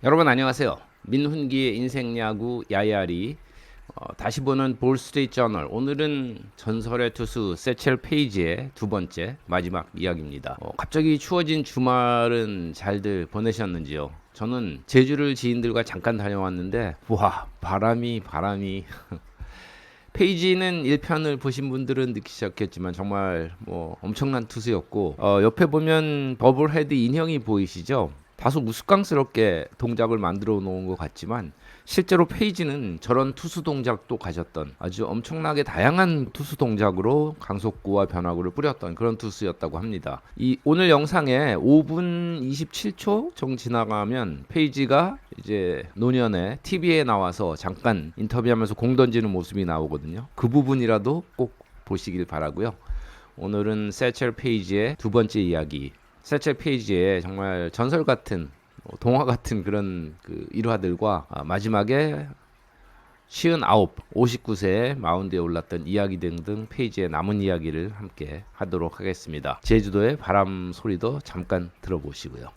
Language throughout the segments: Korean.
여러분 안녕하세요. 민훈기의 인생야구 야야리 다시 보는 볼스트리트 저널. 오늘은 전설의 투수 세첼 페이지의 두 번째 마지막 이야기입니다. 갑자기 추워진 주말은 잘들 보내셨는지요? 저는 제주를 지인들과 잠깐 다녀왔는데 와 바람이 페이지는 1편을 보신 분들은 느끼셨겠지만 정말 엄청난 투수였고 옆에 보면 버블헤드 인형이 보이시죠? 다소 우스꽝스럽게 동작을 만들어 놓은 것 같지만 실제로 페이지는 저런 투수 동작도 가졌던 아주 엄청나게 다양한 투수 동작으로 강속구와 변화구를 뿌렸던 그런 투수였다고 합니다. 이 오늘 영상에 5분 27초 정도 지나가면 페이지가 이제 노년에 TV에 나와서 잠깐 인터뷰하면서 공 던지는 모습이 나오거든요. 그 부분이라도 꼭 보시길 바라고요. 오늘은 세첼 페이지의 두 번째 이야기. 세첼 페이지에 정말 전설 같은 동화 같은 그런 그 일화들과 마지막에 59세에 마운드에 올랐던 이야기 등등 페이지의 남은 이야기를 함께 하도록 하겠습니다. 제주도의 바람 소리도 잠깐 들어보시고요.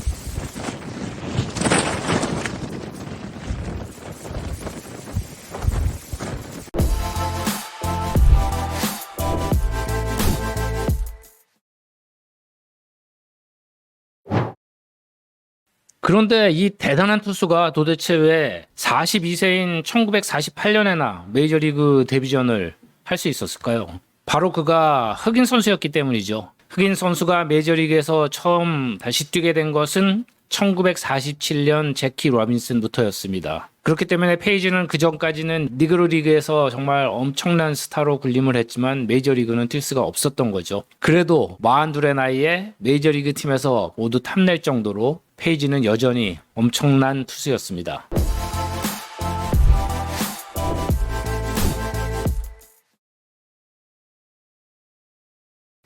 그런데 이 대단한 투수가 도대체 왜 42세인 1948년에나 메이저리그 데뷔전을 할 수 있었을까요? 바로 그가 흑인 선수였기 때문이죠. 흑인 선수가 메이저리그에서 처음 다시 뛰게 된 것은 1947년 제키 로빈슨부터였습니다. 그렇기 때문에 페이지는 그전까지는 니그로 리그에서 정말 엄청난 스타로 군림을 했지만 메이저리그는 뛸 수가 없었던 거죠. 그래도 42의 나이에 메이저리그 팀에서 모두 탐낼 정도로 페이지는 여전히 엄청난 투수였습니다.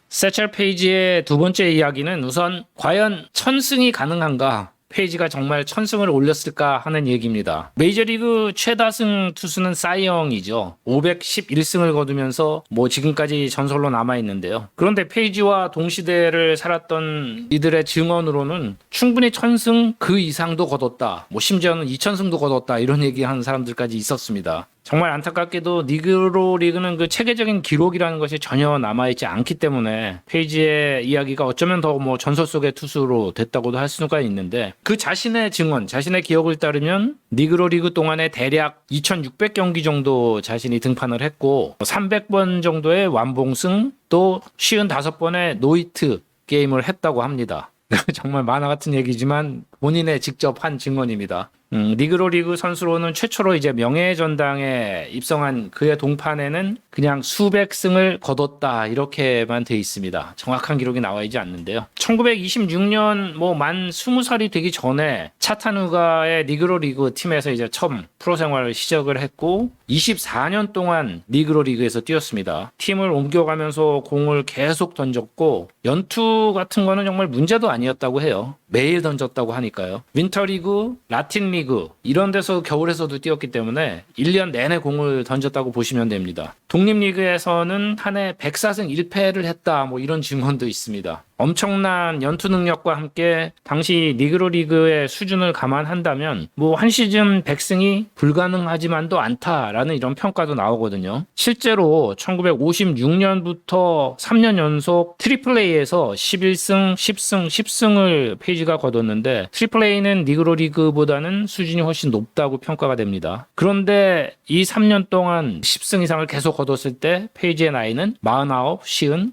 세첼 페이지의 두 번째 이야기는 우선 과연 천승이 가능한가? 페이지가 정말 천승을 올렸을까 하는 얘기입니다. 메이저리그 최다승 투수는 사이영이죠. 511승을 거두면서 지금까지 전설로 남아있는데요. 그런데 페이지와 동시대를 살았던 이들의 증언으로는 충분히 천승 그 이상도 거뒀다. 심지어는 2000승도 거뒀다. 이런 얘기하는 사람들까지 있었습니다. 정말 안타깝게도 니그로 리그는 그 체계적인 기록이라는 것이 전혀 남아있지 않기 때문에 페이지의 이야기가 어쩌면 더 전설 속의 투수로 됐다고도 할 수가 있는데 그 자신의 증언, 자신의 기억을 따르면 니그로 리그 동안에 대략 2600경기 정도 자신이 등판을 했고 300번 정도의 완봉승 또 55번의 노히트 게임을 했다고 합니다. 정말 만화 같은 얘기지만 본인의 직접 한 증언입니다. 니그로 리그 선수로는 최초로 이제 명예전당에 입성한 그의 동판에는 그냥 수백 승을 거뒀다 이렇게만 돼 있습니다. 정확한 기록이 나와 있지 않는데요. 1926년 만 20살이 되기 전에 차타누가의 니그로 리그 팀에서 이제 처음 프로 생활을 시작을 했고 24년 동안 니그로 리그에서 뛰었습니다. 팀을 옮겨가면서 공을 계속 던졌고 연투 같은 거는 정말 문제도 아니었다고 해요. 매일 던졌다고 하니까요. 윈터리그, 라틴리그 이런 데서 겨울에서도 뛰었기 때문에 1년 내내 공을 던졌다고 보시면 됩니다. 독립리그에서는 한 해 104승 1패를 했다 이런 증언도 있습니다. 엄청난 연투 능력과 함께 당시 니그로 리그의 수준을 감안한다면 한 시즌 100승이 불가능하지만도 않다라는 이런 평가도 나오거든요. 실제로 1956년부터 3년 연속 트리플 A에서 11승, 10승, 10승을 페이지가 거뒀는데 트리플 A는 니그로 리그보다는 수준이 훨씬 높다고 평가가 됩니다. 그런데 이 3년 동안 10승 이상을 계속 거뒀을 때 페이지의 나이는 49, 50,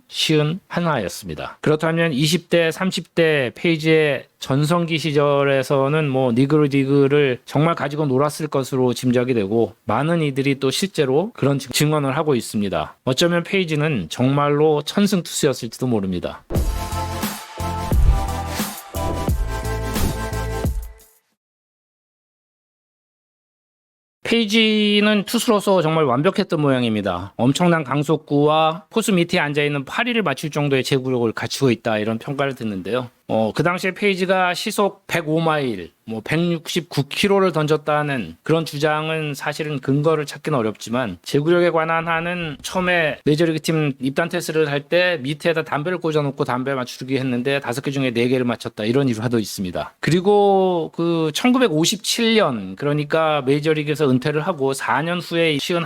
51였습니다. 그렇다면 20대, 30대 페이지의 전성기 시절에서는 니그로 리그를 정말 가지고 놀았을 것으로 짐작이 되고 많은 이들이 또 실제로 그런 증언을 하고 있습니다. 어쩌면 페이지는 정말로 천승투수였을지도 모릅니다. 페이지는 투수로서 정말 완벽했던 모양입니다. 엄청난 강속구와 포수 밑에 앉아있는 파리를 맞출 정도의 제구력을 갖추고 있다 이런 평가를 듣는데요. 그 당시에 페이지가 시속 105마일, 169km를 던졌다는 그런 주장은 사실은 근거를 찾기는 어렵지만 제구력에 관한 한은 처음에 메이저리그 팀 입단 테스트를 할 때 밑에다 담배를 꽂아놓고 담배 맞추기 했는데 5개 중에 4개를 맞췄다 이런 일화도 있습니다. 그리고 그 1957년 그러니까 메이저리그에서 은퇴를 하고 4년 후에 51,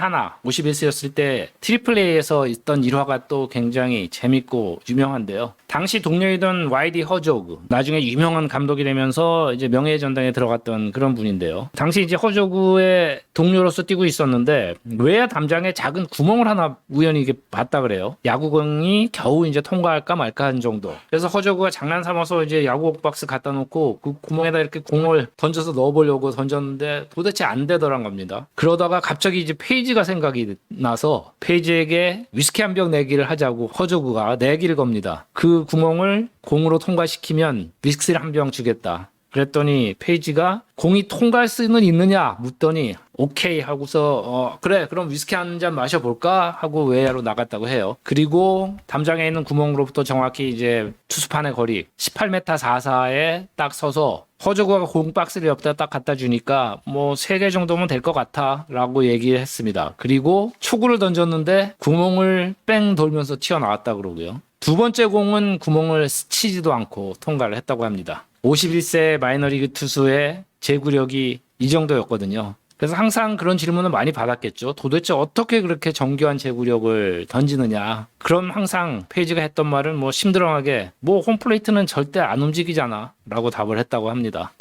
51세였을 때 트리플 A에서 있던 일화가 또 굉장히 재밌고 유명한데요. 당시 동료이던 YD 허조그 나중에 유명한 감독이 되면서 이제 명예의 전당에 들어갔던 그런 분인데요. 당시 이제 허조그의 동료로서 뛰고 있었는데 외야 담장에 작은 구멍을 하나 우연히 이게 봤다 그래요. 야구공이 겨우 이제 통과할까 말까 한 정도. 그래서 허조그가 장난 삼아서 이제 야구 박스 갖다 놓고 그 구멍에다 이렇게 공을 던져서 넣어보려고 던졌는데 도대체 안 되더란 겁니다. 그러다가 갑자기 이제 페이지가 생각이 나서 페이지에게 위스키 한 병 내기를 하자고 허조그가 내기를 겁니다. 그 구멍을 공으로 통과시키면 위스키를 한 병 주겠다. 그랬더니 페이지가 공이 통과할 수는 있느냐 묻더니 오케이 하고서 그래 그럼 위스키 한 잔 마셔볼까 하고 외야로 나갔다고 해요. 그리고 담장에 있는 구멍으로부터 정확히 이제 투수판의 거리 18m 44에 딱 서서 허저구가 공 박스를 옆에다 딱 갖다 주니까 뭐 3개 정도면 될 것 같아 라고 얘기를 했습니다. 그리고 초구를 던졌는데 구멍을 뺑 돌면서 튀어나왔다 그러고요. 두 번째 공은 구멍을 스치지도 않고 통과를 했다고 합니다. 51세 마이너리그 투수의 제구력이 이 정도였거든요. 그래서 항상 그런 질문을 많이 받았겠죠. 도대체 어떻게 그렇게 정교한 제구력을 던지느냐. 그럼 항상 페이지가 했던 말은 뭐 심드렁하게 뭐 홈플레이트는 절대 안 움직이잖아 라고 답을 했다고 합니다.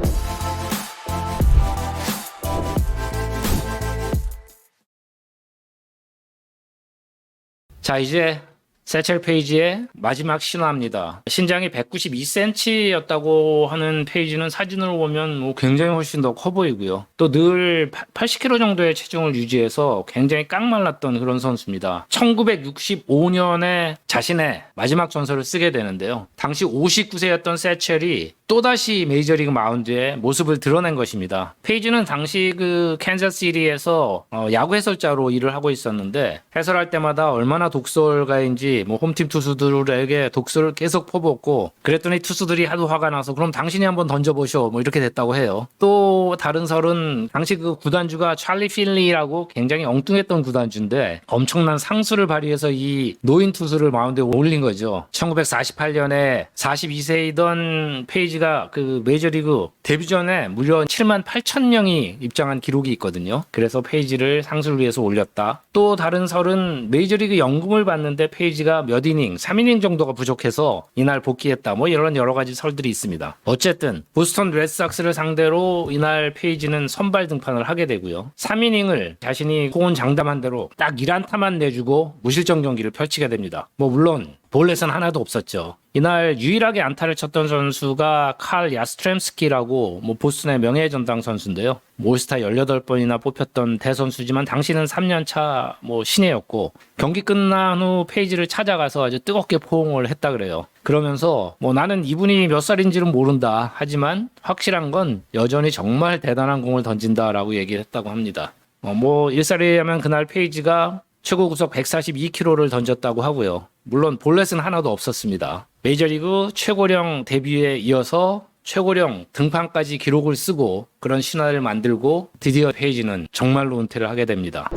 자, 이제 세첼 페이지의 마지막 신화입니다. 신장이 192cm였다고 하는 페이지는 사진으로 보면 뭐 굉장히 훨씬 더 커 보이고요. 또 늘 80kg 정도의 체중을 유지해서 굉장히 깡말랐던 그런 선수입니다. 1965년에 자신의 마지막 전설을 쓰게 되는데요. 당시 59세였던 세첼이 또다시 메이저리그 마운드에 모습을 드러낸 것입니다. 페이지는 당시 그 캔자스시티에서 야구 해설자로 일을 하고 있었는데 해설할 때마다 얼마나 독설가인지 뭐 홈팀 투수들에게 독설을 계속 퍼붓고 그랬더니 투수들이 하도 화가 나서 그럼 당신이 한번 던져보쇼 뭐 이렇게 됐다고 해요. 또 다른 설은 당시 그 구단주가 찰리 필리라고 굉장히 엉뚱했던 구단주인데 엄청난 상수를 발휘해서 이 노인 투수를 마운드에 올린 거죠. 1948년에 42세이던 페이지가 그 메이저리그 데뷔 전에 무려 7만 8천 명이 입장한 기록이 있거든요. 그래서 페이지를 상수를 위해서 올렸다. 또 다른 설은 메이저리그 연금을 받는데 페이지가 몇 이닝, 3이닝 정도가 부족해서 이날 복귀했다. 뭐 이런 여러 가지 설들이 있습니다. 어쨌든 보스턴 레드삭스를 상대로 이날 페이지는 선발 등판을 하게 되고요. 3이닝을 자신이 소원 장담한 대로 딱 1안타만 내주고 무실점 경기를 펼치게 됩니다. 뭐 물론 볼넷은 하나도 없었죠. 이날 유일하게 안타를 쳤던 선수가 칼 야스트렘스키라고 뭐 보스턴의 명예의 전당 선수인데요. 올스타 18번이나 뽑혔던 대선수지만 당시는 3년차 뭐 신예였고 경기 끝난 후 페이지를 찾아가서 아주 뜨겁게 포옹을 했다 그래요. 그러면서 뭐 나는 이분이 몇 살인지는 모른다. 하지만 확실한 건 여전히 정말 대단한 공을 던진다라고 얘기를 했다고 합니다. 뭐 일살에 하면 그날 페이지가 최고 구속 142km를 던졌다고 하고요. 물론 볼넷은 하나도 없었습니다. 메이저리그 최고령 데뷔에 이어서 최고령 등판까지 기록을 쓰고 그런 신화를 만들고 드디어 페이지는 정말로 은퇴를 하게 됩니다.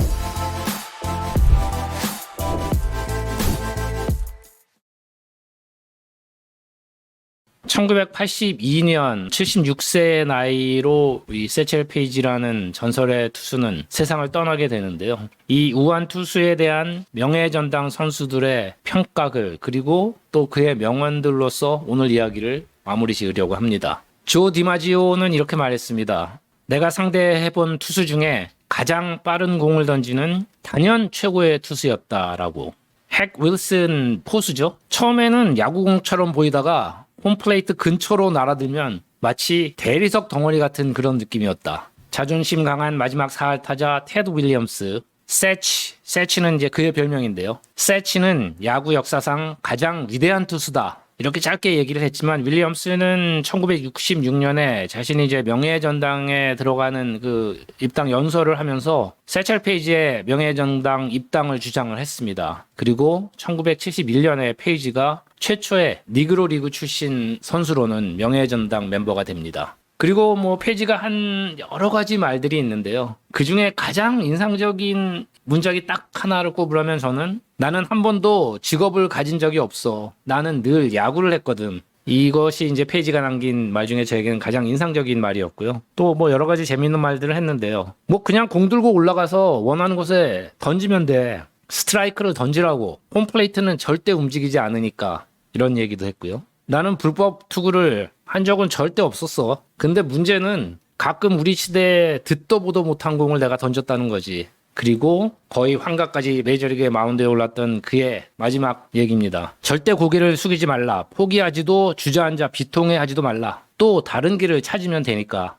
(1982년) 76세의 나이로 이 세첼 페이지라는 전설의 투수는 세상을 떠나게 되는데요. 이 우한 투수에 대한 명예의 전당 선수들의 평가글 그리고 또 그의 명언들로서 오늘 이야기를 마무리 지으려고 합니다. 조 디마지오는 이렇게 말했습니다. 내가 상대해본 투수 중에 가장 빠른 공을 던지는 단연 최고의 투수였다라고. 핵 윌슨 포수죠. 처음에는 야구공처럼 보이다가 홈플레이트 근처로 날아들면 마치 대리석 덩어리 같은 그런 느낌이었다. 자존심 강한 마지막 사할 타자 테드 윌리엄스, 세치는 이제 그의 별명인데요. 세치는 야구 역사상 가장 위대한 투수다. 이렇게 짧게 얘기를 했지만 윌리엄스는 1966년에 자신이 이제 명예의 전당에 들어가는 그 입당 연설을 하면서 세첼 페이지의 명예의 전당 입당을 주장을 했습니다. 그리고 1971년에 페이지가 최초의 니그로 리그 출신 선수로는 명예전당 멤버가 됩니다. 그리고 뭐 페이지가 한 여러 가지 말들이 있는데요. 그 중에 가장 인상적인 문장이 딱 하나를 꼽으라면 저는 나는 한 번도 직업을 가진 적이 없어. 나는 늘 야구를 했거든. 이것이 이제 페이지가 남긴 말 중에 저에게는 가장 인상적인 말이었고요. 또 뭐 여러 가지 재미있는 말들을 했는데요. 뭐 그냥 공 들고 올라가서 원하는 곳에 던지면 돼. 스트라이크를 던지라고. 홈플레이트는 절대 움직이지 않으니까. 이런 얘기도 했고요. 나는 불법 투구를 한 적은 절대 없었어. 근데 문제는 가끔 우리 시대에 듣도 보도 못한 공을 내가 던졌다는 거지. 그리고 거의 환각까지 메이저리그의 마운드에 올랐던 그의 마지막 얘기입니다. 절대 고개를 숙이지 말라. 포기하지도 주저앉아 비통해하지도 말라. 또 다른 길을 찾으면 되니까.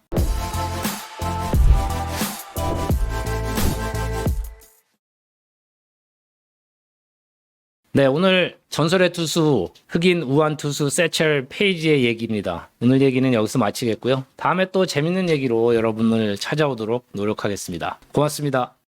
네, 오늘 전설의 투수, 흑인 우완 투수 세첼 페이지의 얘기입니다. 오늘 얘기는 여기서 마치겠고요. 다음에 또 재밌는 얘기로 여러분을 찾아오도록 노력하겠습니다. 고맙습니다.